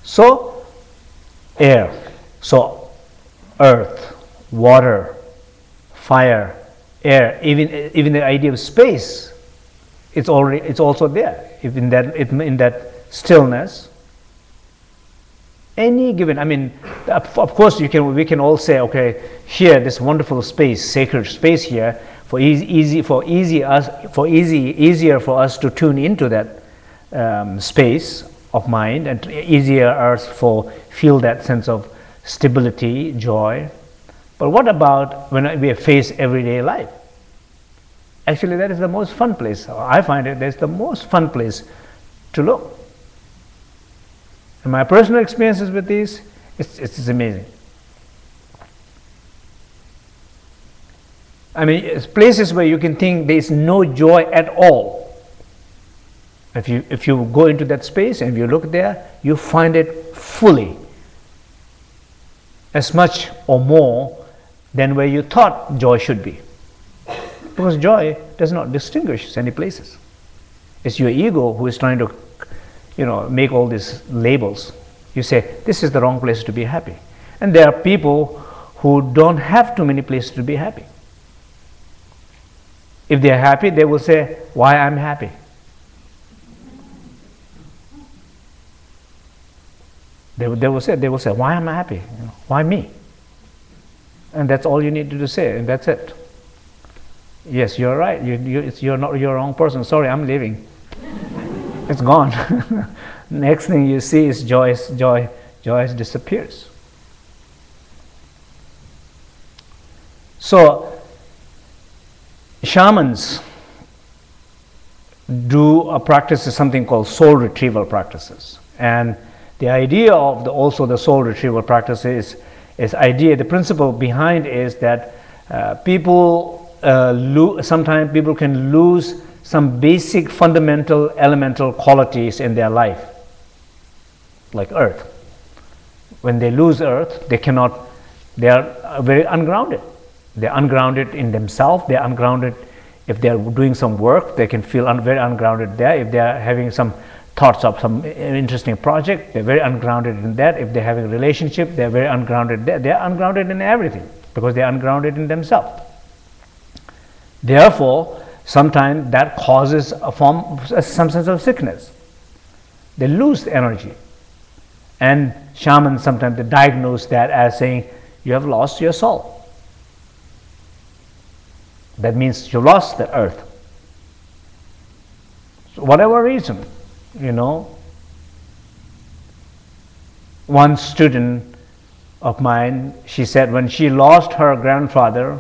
So air, so earth, water, fire, air, even the idea of space, it's also there. If in that stillness, any given, I mean, of course we can all say, okay, here this wonderful space, sacred space here, easier for us to tune into that space of mind, and easier us for feel that sense of stability, joy. But what about when we face everyday life? Actually, that is the most fun place. I find that's the most fun place to look. And my personal experiences with these, it's amazing. I mean, it's places where you can think there is no joy at all. If you go into that space and you look there, you find it fully, as much or more than where you thought joy should be. Because joy does not distinguish any places. It's your ego who is trying to, make all these labels. You say, this is the wrong place to be happy. And there are people who don't have too many places to be happy. If they are happy, they will say, why I'm happy? They will say, why am I happy? Why me? And that's all you need to say, and that's it. Yes, you're right. You're not the wrong person. Sorry, I'm leaving. It's gone. Next thing you see is joy disappears. So shamans do a practice, something called soul retrieval practices, and the idea of also the soul retrieval practice is the principle behind is that sometimes people can lose some basic fundamental elemental qualities in their life, like earth. When they lose earth, they are very ungrounded. They're ungrounded in themselves. They're ungrounded if they're doing some work. They can feel very ungrounded there. If they're having some thoughts of some interesting project, they're very ungrounded in that. If they're having a relationship, they're very ungrounded there. They're ungrounded in everything because they're ungrounded in themselves. Therefore, sometimes that causes some sense of sickness. They lose the energy. And shamans sometimes they diagnose that as saying, you have lost your soul. That means you lost the earth. So whatever reason, one student of mine, she said when she lost her grandfather,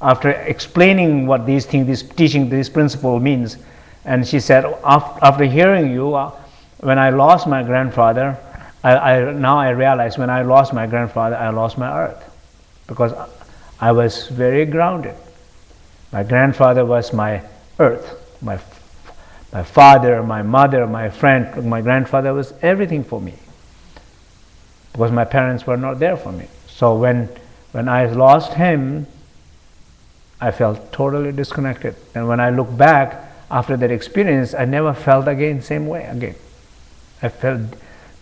after explaining what these teaching this principle means, and she said, after hearing you, when I lost my grandfather, now I realize when I lost my grandfather, I lost my earth, because I was very grounded. My grandfather was my earth, my father, my mother, my friend. My grandfather was everything for me, because my parents were not there for me. So when I lost him, I felt totally disconnected. And when I look back after that experience, I never felt same way again.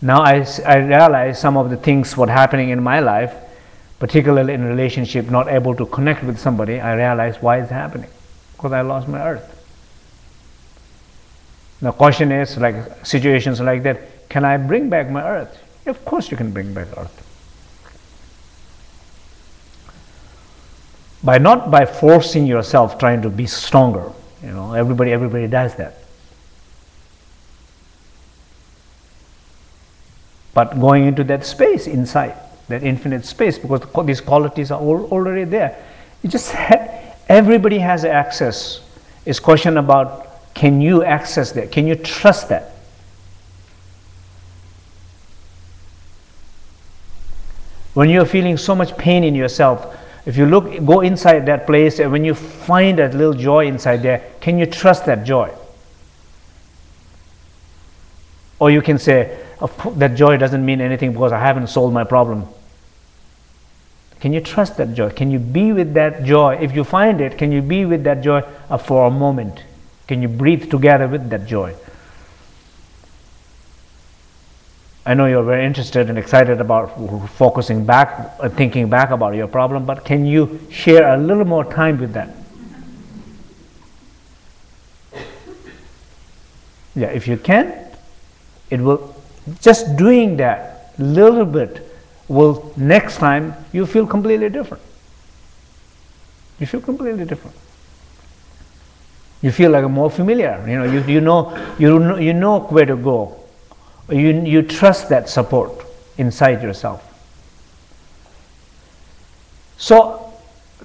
Now I realize some of the things what happening in my life, particularly in relationship, not able to connect with somebody, I realize why it's happening, because I lost my earth. The question is, like situations like that, can I bring back my earth? Of course you can bring back earth. Not by forcing yourself, trying to be stronger. Everybody does that. But going into that space inside, that infinite space, because these qualities are already there. Everybody has access. It's a question about, can you access that? Can you trust that? When you're feeling so much pain in yourself, if you go inside that place, and when you find that little joy inside there, can you trust that joy? Or you can say, that joy doesn't mean anything because I haven't solved my problem. Can you trust that joy? Can you be with that joy? If you find it, can you be with that joy for a moment? Can you breathe together with that joy? I know you're very interested and excited about focusing back, thinking back about your problem, but can you share a little more time with that? Yeah, if you can, it will, just doing that little bit will, next time you feel completely different. You feel completely different. You feel like more familiar. You know where to go. You trust that support inside yourself. So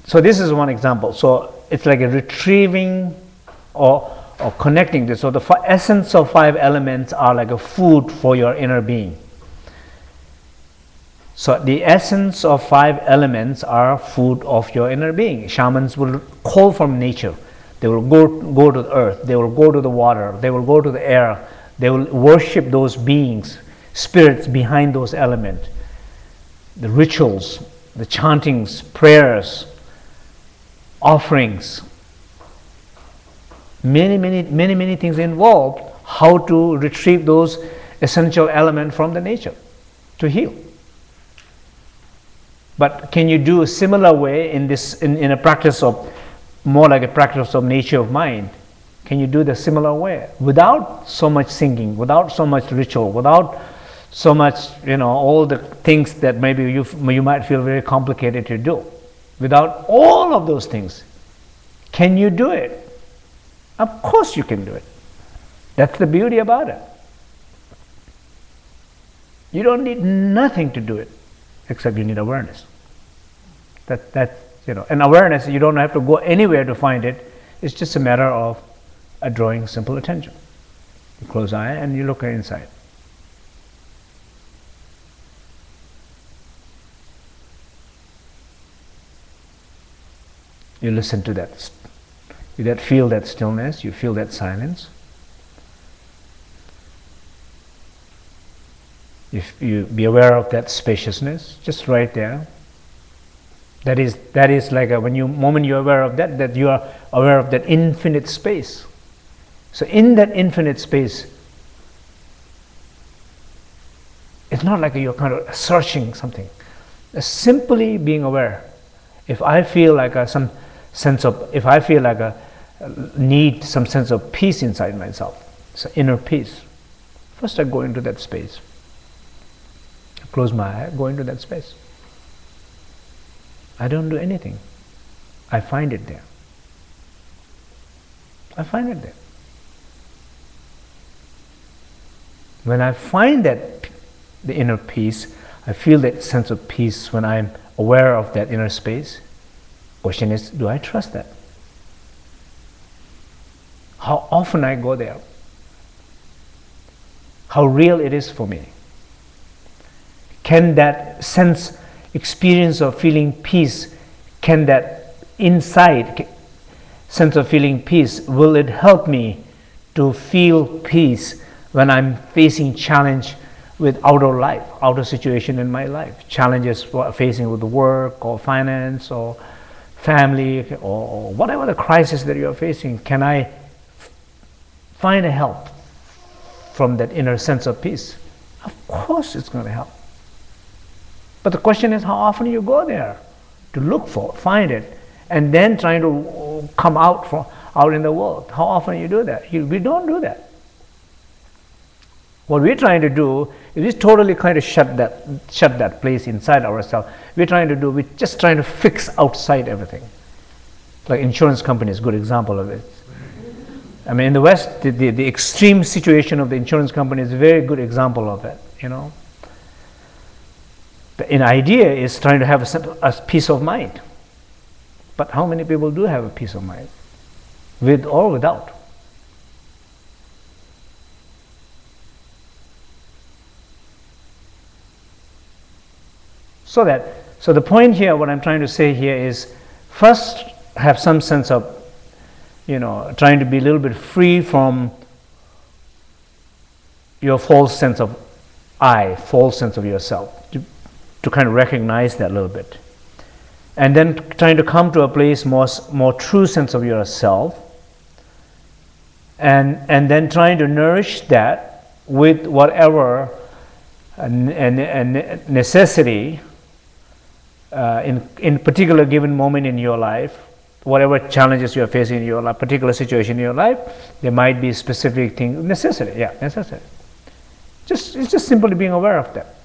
this is one example. So it's like a retrieving or connecting this. So the essence of 5 elements are like a food for your inner being. So the essence of 5 elements are food of your inner being. Shamans will call from nature. They will go to the earth. They will go to the water. They will go to the air. They will worship those beings, spirits behind those elements. The rituals, the chantings, prayers, offerings, many things involved how to retrieve those essential elements from the nature to heal. But can you do a similar way in a practice of, more like a practice of nature of mind? Can you do the similar way without so much singing, without so much ritual, without so much, all the things that maybe you might feel very complicated to do? Without all of those things, can you do it? Of course you can do it. That's the beauty about it. You don't need nothing to do it, except you need awareness. And awareness, you don't have to go anywhere to find it. It's just a matter of drawing simple attention. You close eye and you look inside. You listen to that. You feel that stillness. You feel that silence. If you be aware of that spaciousness, just right there. That is like moment you're aware of that you are aware of that infinite space. So in that infinite space, it's not like you're kind of searching something. It's simply being aware. If I feel like if I feel like need some sense of peace inside myself, it's inner peace. First I go into that space. I close my eye, go into that space. I don't do anything. I find it there. I find it there. When I find the inner peace, I feel that sense of peace when I'm aware of that inner space. Question is, do I trust that? How often I go there? How real it is for me? Can that experience of feeling peace, can that inside sense of feeling peace, will it help me to feel peace when I'm facing challenge with outer situation in my life, challenges facing with work or finance or family or whatever the crisis that you're facing? Can I find a help from that inner sense of peace? Of course it's going to help. But the question is how often you go there to look for, find it, and then trying to come out in the world. How often you do that? We don't do that. What we're trying to do is totally kind of shut that place inside ourselves. We're just trying to fix outside everything. Like insurance companies, good example of it. I mean, in the West, the extreme situation of the insurance company is a very good example of it. The idea is trying to have a peace of mind. But how many people do have a peace of mind? With or without? So the point here, what I'm trying to say here is, first have some sense of, trying to be a little bit free from your false sense of false sense of yourself, to kind of recognize that a little bit. And then trying to come to a place more true sense of yourself, and then trying to nourish that with whatever a necessity in particular given moment in your life, whatever challenges you are facing in your life, particular situation in your life, there might be specific thing necessary. Yeah, necessary. It's just simply being aware of that.